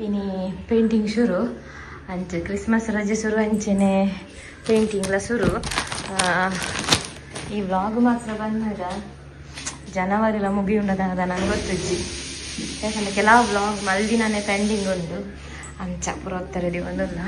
ಇನಿ ಪೇಂಟಿಂಗ್ ಶುರು ಅಂಚೆ ಕ್ರಿಸ್ಮಸ್ ರಜೆ ಶುರು ಅಂಚೆನೆ ಪೇಂಟಿಂಗ್ಲ ಶುರು. ಈ ವ್ಲಾಗ್ ಮಾತ್ರ ಬಂದಾಗ ಜನವರಿಲ ಮುಗಿಯುಂಡದ ನಂಗೆ ಗೊತ್ತಿಜ್ಜಿ. ಯಾಕಂದರೆ ಕೆಲವು ವ್ಲಾಗ್ ಮಲ್ದಿನೇ ಪೆಂಡಿಂಗ್ ಉಂಟು ಅಂಚ ಪೂರ ರೆಡಿ ಬಂದಲ್ಲ.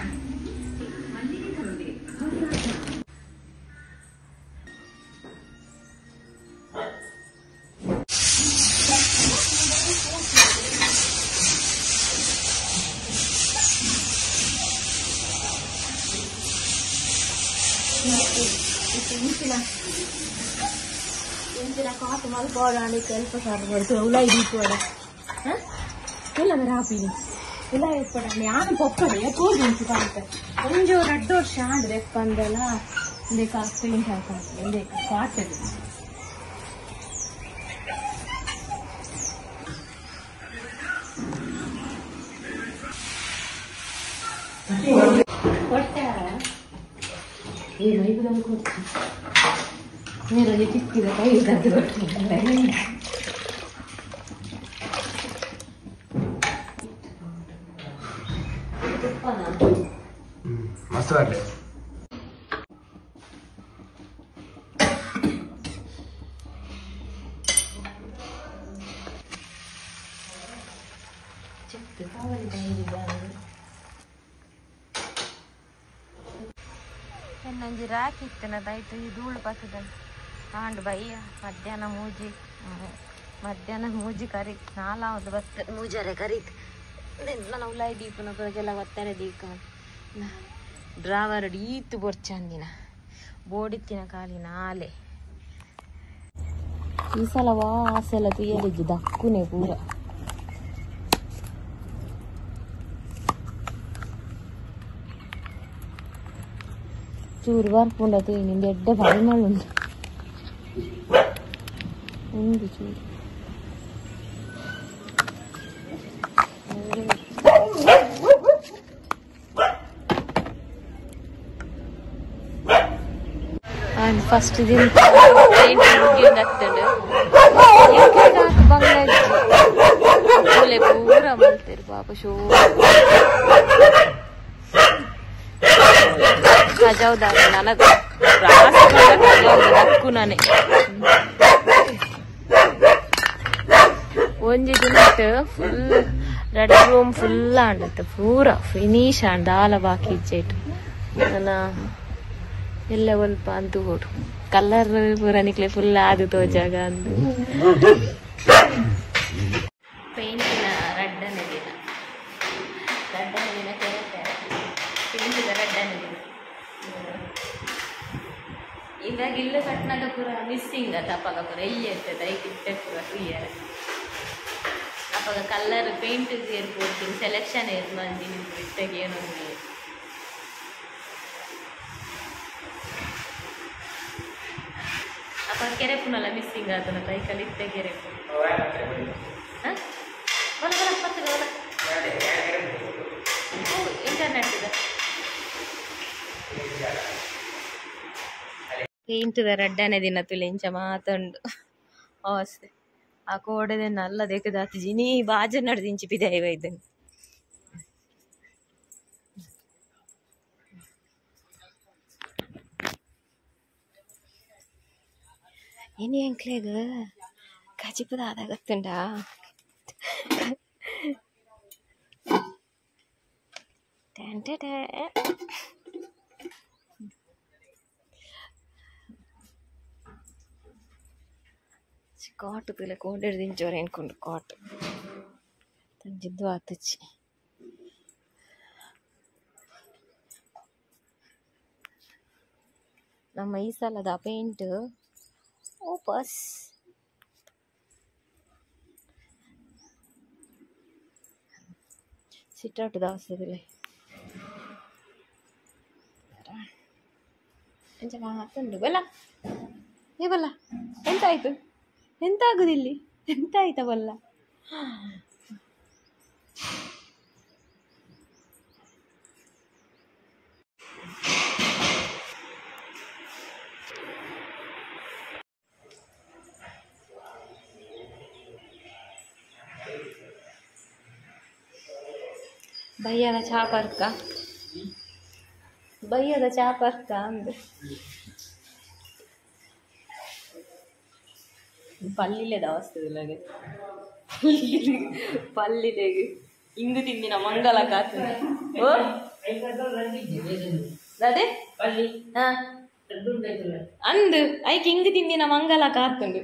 ಕಾಟು ಮಲ್ಕೋಡ ಸ್ವಲ್ಪ ಸಾರು ಉಲ ಇಡೀಕೋಡ ಇಲ್ಲ ರಾಪಿನಿ ಇಲ್ಲ ಎಪ್ಪಡ ನಾನು ಪೊಪ್ಪಡೆ ಕೂರ್ದಿಂಚು ಕಾಂತ ಒಂಜು 2 ವರ್ಷ ಆದ್ರೆ ಎಪ್ಪಂದೆಲ್ಲ ಒಂದೇ ಪೇಂಟ್ ಹಾಕಿ ಒಂದೇ ಕಾಟದು ಕೊಡ್ತಾರ ಏ ಮೈಬುದನ್ನು ಕೊಡ್ತೀನಿ ನೀರಲ್ಲಿ ತಿಕ್ಕಿದ ಕೈ ಇದ್ದದ್ದು ಕೊಡ್ತೀನಿ. ಮಸಾಲೆ ನಂಜಿ ರಾಕಿ ಇತ್ತನದಾಯ್ತು ಈ ಧೂಳು ಪಕ್ಕದ ಹಾಂಡು ಬಯ್ಯ ಮಧ್ಯಾಹ್ನ ಮೂಜಿ ಕರಿ ನಾಲಾವದು ಬತ್ತ ಮೂಜರೆ ಕರೀತು ನಾನು ಉಲಾಯಿ ದೀಪನ ಪ್ರಜೆಲ್ಲ ಒತ್ತಾರೆ ದೀಪ ಡ್ರಾವರ್ ಈತು ಬೊರ್ಚಂದಿನ ಬೋಡಿತ್ತಿನ ಕಾಲಿನ ಆಲೆ ಈ ಸಲ ವಾಸೆಲ್ಲ ತುಯ್ಯಲಿದ್ದು ದಕ್ಕುನೆ ಪೂರ ಚೂರು ಬರ್ಪುಂಡ ತುಯ್ನಿಂದ ಎಡ್ಡೆ ಪರಿಮಳುಂಟು ಒಂದು ಚೂರು ಫಸ್ಟ್ ದಿನ ಬಂಗ್ಲೆ ಪೂರ ಮಲ್ತೇರು ಪಾಪ ಶೋ ಖಜಾವ್ದಾಗ ನನಗೆ ಹಕ್ಕು ನಾನೇ ಒಂಜಿ ದಿನ ಫುಲ್ ರೆಡ್ ರೂಮ್ ಫುಲ್ ಆಂಡತ್ತು ಪೂರ ಫಿನಿಶ್ ಆಂಡ್ ದಾಲ ಬಾಕಿ ಇಜ್ಜೆಟ್ಟು ನನ್ನ ಎಲ್ಲ ಒಲ್ಪ ಅಂತೂ ಕೊಡು ಕಲರ್ ಪೂರ ನಿಕ್ಲೆ ಫುಲ್ ಆದು ತೋಜಾಗ ಅಂದು ಪೇಂಟಿನ ರಡ್ಡನೆ ದಿನ ಕೇಳ್ತಾರೆ ಪೇಂಟಿದ ರಡ್ಡನೆ ದಿನ ಇವಾಗ ಇಲ್ಲು ಕಟ್ನಾಗ ಪೂರ ಮಿಸ್ಸಿಂಗ್ ತಪ್ಪಾಗ ಪೂರ ಇಲ್ಲಿ ಇರ್ತದೆ ಐಕಿತ್ತೆ ಪೂರ ಕ್ಲಿಯರ್ ಅಪ್ಪಾಗ ಕಲರ್ ಪೇಂಟ್ ಸೇರ್ಕೊಡ್ತೀನಿ ಸೆಲೆಕ್ಷನ್ ಇದು ಮಂದಿ ನಿಮ್ಗೆ ಇಷ್ಟಾಗಿ ಏನೊಂದು ಅಪ್ಪ ಕೆರೆಪುನಲ್ಲ ಮಿಸ್ಸಿಂಗ್ ಆತನ ಕೈಕಲ್ಲಿ ಇತ್ತೆ ಕೆರೆಪು ಇಂಟರ್ನೆಟ್ ಇದೆ ಪೇಂಟ್ದ ರಡ್ಡನೆ ದಿನ ತುಲೆಂಚ ಮಾತಂಡು ಅವಸ್ಥೆ ಆ ಕೋಡೆದೆ ನಲ್ಲ ದೇಕದಾತಿ ಜಿನಿ ಬಾಜ ನಡ್ದಿಂಚಿ ಪಿದಾಯಿವ ಇದನ್ನು ಏನಿ ಅಂಕ್ಲೇಗ ಕಜಿಪದ ಆದಾಗತ್ತುಂಡ ಕಾಟು ತುಲೆ ಕೊಂಡೆಡು ದಿಂಚೋರು ಎನ್ಕೊಂಡು ಕಾಟು ತಂಜಿದ್ದು ಆತಚ್ಚಿ ನಮ್ಮ ಈ ಸಲದ ಪೇಂಟ್ ಓಪಸ್ ಸಿಟ್ಟಾಟು ದಾವಸದಿಲ್ಲ ಎಂಚ ಮಾತುಂಡು ಬಲ್ಲ ಏ ಬಲ್ಲ ಎಂತಾಯ್ತು ಎಂತ ಆಗುದಿಲ್ಲಿ ಎಂತ ಆಯ್ತ ಬಲ್ಲ ಬಯ್ಯದ ಚಾಪರ್ಕ ಬಯ್ಯದ ಚಾಪರ್ಕ ಅಂದು ಪಲ್ಲಿಲೆದ ಅವಸ್ಥೆ ಪಲ್ಲಿಲೆಗೆ ಇಂದು ತಿಂದಿನ ಮಂಗಲ ಕಾತು ಓ ಅದೇ ಹಾ ಅಂದು ಐಕ್ ಇಂದು ತಿಂದಿನ ಮಂಗಲ ಕಾತುಂಡು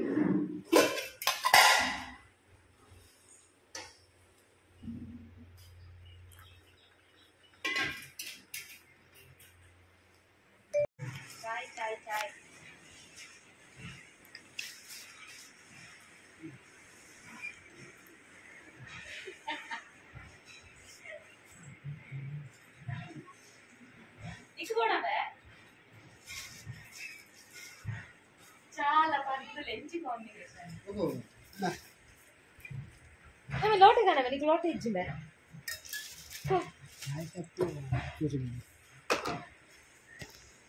చాలా పద్ధతులు ఎంచి కాంబినేషన్ లోటే కానీ నీకు లోటే ఇచ్చిందే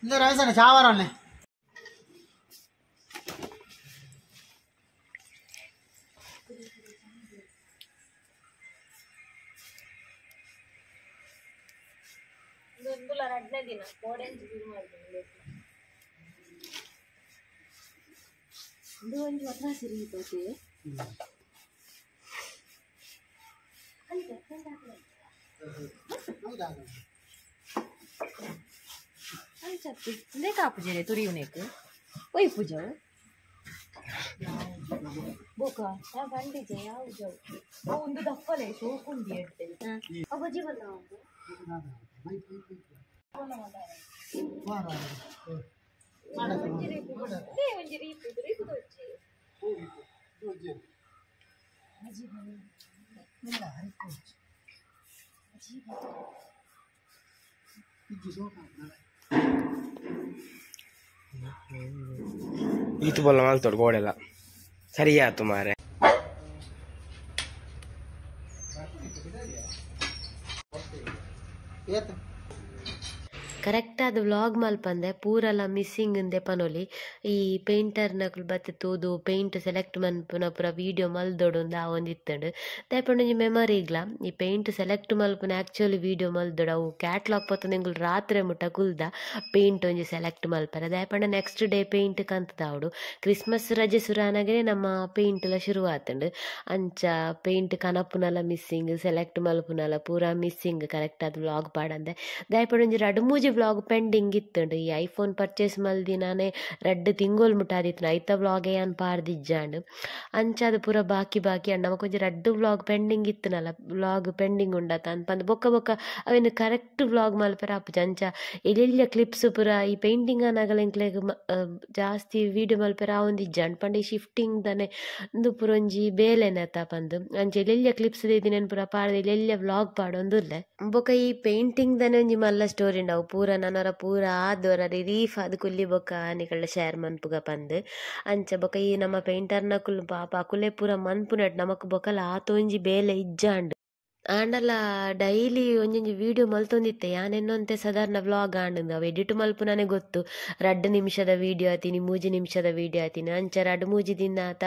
ఇందులో రైస్ చావారాన్ని ఇందులో రెడ్నే తిన కోడెంచి తిరుమల ಇದು ಒಂದು ಹತ್ರ ಸಿರಿತೈತಿ ಅಂಚತ್ತಿ ಕಾಪುಜೆ ತುರಿಯುನೇಕು ಒಯ್ ಪೂಜ ಬೋಕ ನಾ ಬಂದಿದ್ದೆ ಯಾವ ಜವು ಒಂದು ದಪ್ಪಲೆ ಶೋಕುಂಡಿ ಹೇಳ್ತೇನೆ ಅಬ್ಬಜಿ ಬಂದ itu bola mal tod gode la sariya tumare ಕರೆಕ್ಟಾದ ವ್ಲಾಗ್ ಮಲ್ಪಂದೆ ಪೂರಲ ಮಿಸ್ಸಿಂಗ್ ಇಂದೆ ಪನೊಲಿ ಈ ಪೇಂಟರ್ ನಕುಲು ಬತ್ತೆ ತೂದು ಪೇಂಟ್ ಸೆಲೆಕ್ಟ್ ಮನ್ಪುನ ಪೂರ ವೀಡಿಯೋ ಮಲ್ದೊಡು ಆ ಒಂದಿತ್ತಂಡು ದಯಪಂಡು ಮೆಮರಿ ಇಗ್ಲ ಈ ಪೇಂಟ್ ಸೆಲೆಕ್ಟ್ ಮಲ್ಪುನ ಆ್ಯಕ್ಚುಲಿ ವೀಡಿಯೋ ಮಲ್ದೊಡು ಅವು ಕ್ಯಾಟ್ಲಾಗ್ ಪತ್ತು ನಿಂಗುಲು ರಾತ್ರಿ ಮುಟ್ಟ ಕುಲ್ದ ಪೇಂಟ್ ಒಂಜಿ ಸೆಲೆಕ್ಟ್ ಮಲ್ಪರೆ ದಯಪಂಡ ನೆಕ್ಸ್ಟ್ ಡೇ ಪೇಂಟ್ ಕಂತದಾವಡು ಕ್ರಿಸ್ಮಸ್ ರಜೆ ಸುರಾನಾಗೇ ನಮ್ಮ ಪೇಂಟ್ಲ ಶುರುವಾತಂಡು ಅಂಚ ಪೇಂಟ್ ಕನಪುನಲ ಮಿಸ್ಸಿಂಗ್ ಸೆಲೆಕ್ಟ್ ಮಲ್ಪುನಲ ಪೂರ ಮಿಸ್ಸಿಂಗ್ ಕರೆಕ್ಟಾದ ವ್ಲಾಗ್ ಪಾಡಂದೆ ದಯಪಂಡು ಒಂಜಿ ರಡು ಮೂಜಿ ವ್ಲಾಗ್ ಪೆಂಡಿಂಗ್ ಇತ್ತುಂಡು ಈ ಐಫೋನ್ ಪರ್ಚೇಸ್ ಮಲ್ದಿ ನಾನೇ 2 ತಿಂಗೋಲ್ ಮುಟ್ಟಾದಿತ್ತು ಐತ ವ್ಲಾಗ್ ಏನ್ ಪಾರ್ದಿಜ್ಜಾಂಡು ಅಂಚಾದ ಪೂರ ಬಾಕಿ ಅಂಡ್ ನಮಕ್ ಒಂಜಿ 2 ವ್ಲಾಗ್ ಪೆಂಡಿಂಗ್ ಇತ್ತುನಲ್ಲ ವ್ಲಾಗ್ ಪೆಂಡಿಂಗ್ ಉಂಡತ ಅನ್ಪಂದು ಬೊಕ್ಕ ಅವೇನು ಕರೆಕ್ಟ್ ವ್ಲಾಗ್ ಮಲ್ಪರ ಆಪುಜಿ ಅಂಚ ಎಲ್ಲೆಲ್ಲ ಕ್ಲಿಪ್ಸ್ ಪೂರ ಈ ಪೇಂಟಿಂಗ್ ಅನ್ನಗಲೆಂಕ್ಲೆಗ್ ಜಾಸ್ತಿ ವೀಡಿಯೋ ಮಲ್ಪರ ಆವೊಂದಿಜ್ಜ ಅನ್ಪಂಡು ಈ ಶಿಫ್ಟಿಂಗ್ ದನೆ ಒಂದು ಪೂರ ಒಂಜಿ ಬೇಲೆನತ ಪಂದು ಅಂಚ ಎಲ್ಲೆಲ್ಲ ಕ್ಲಿಪ್ಸ್ ದೇದಿನೇನು ಪೂರ ಪಾಡ್ದೆ ಎಲ್ಲೆಲ್ಲ ವ್ಲಾಗ್ ಪಾಡೊಂದುಲ್ಲೆ ಬೊಕ ಈ ಪೇಂಟಿಂಗ್ ದನೆ ಒಂಜಿ ಮಲ್ಲ ಸ್ಟೋರಿ ಉಂಡವು ಪೂರ ನನರ ಪೂರ ಆದವರ ರಿಲೀಫ್ ಅದು ಕುಲ್ಲಿ ಬೊಕ ಆನಿಕಳ್ಳ ಶೇರ್ ಮನ್ಪುಗ ಪಂದ್ ಅಂಚ ಬೊಕ ಈ ನಮ್ಮ ಪೇಂಟರ್ನ ಕುಲ್ ಪಾಪ ಅಕುಲೆ ಪೂರ ಮನ್ಪುನಟ್ ನಮಕ್ ಬೊಕಲ ಆತೊಂಜಿ ಬೇಲೆ ಇಜ್ಜಾಂಡು ಆಂಡಲ ಡೈಲಿ ಒಂಜೊಂಜಿ ವೀಡಿಯೋ ಮಲ್ತೊಂದಿತ್ತೆ ಯಾನೆನ್ನೊಂತೆ ಸಾಧಾರಣ ವ್ಲಾಗ್ ಆಂಡ್ ಅವು ಎಡಿಟ್ ಮಲ್ಪುನಾನೆ ಗೊತ್ತು 2 ನಿಮಿಷದ ವೀಡಿಯೋ ಆತೀನಿ 3 ನಿಮಿಷದ ವೀಡಿಯೋ ಆತೀನಿ ಅಂಚ 2-3 ದಿನ ಆತ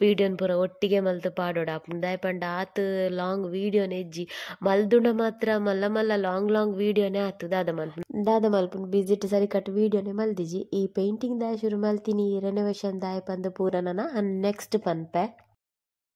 ವೀಡಿಯೋನ್ ಪೂರ ಒಟ್ಟಿಗೆ ಮಲ್ತು ಪಾಡೋಡ ದಾಯಪಂಡ ಆತ ಲಾಂಗ್ ವೀಡಿಯೋನೆ ಎಜ್ಜಿ ಮಲ್ದುಂಡ ಮಾತ್ರ ಮಲ್ಲ ಲಾಂಗ್ ವೀಡಿಯೋನೇ ಆತು ದಾದ ಮಲ್ಪುನ್ ವಿಸಿಟ್ ಸರಿ ಕಟ್ ವೀಡಿಯೋನೆ ಮಲ್ದಿಜಿ ಈ ಪೇಂಟಿಂಗ್ ದಾಯ ಶುರು ಮಲ್ತೀನಿ ರೆನೋವೇಷನ್ ದಾಯ ಪಂದ ಪೂರ ನನ್ನ ನೆಕ್ಸ್ಟ್ ಪನ್ಪೆ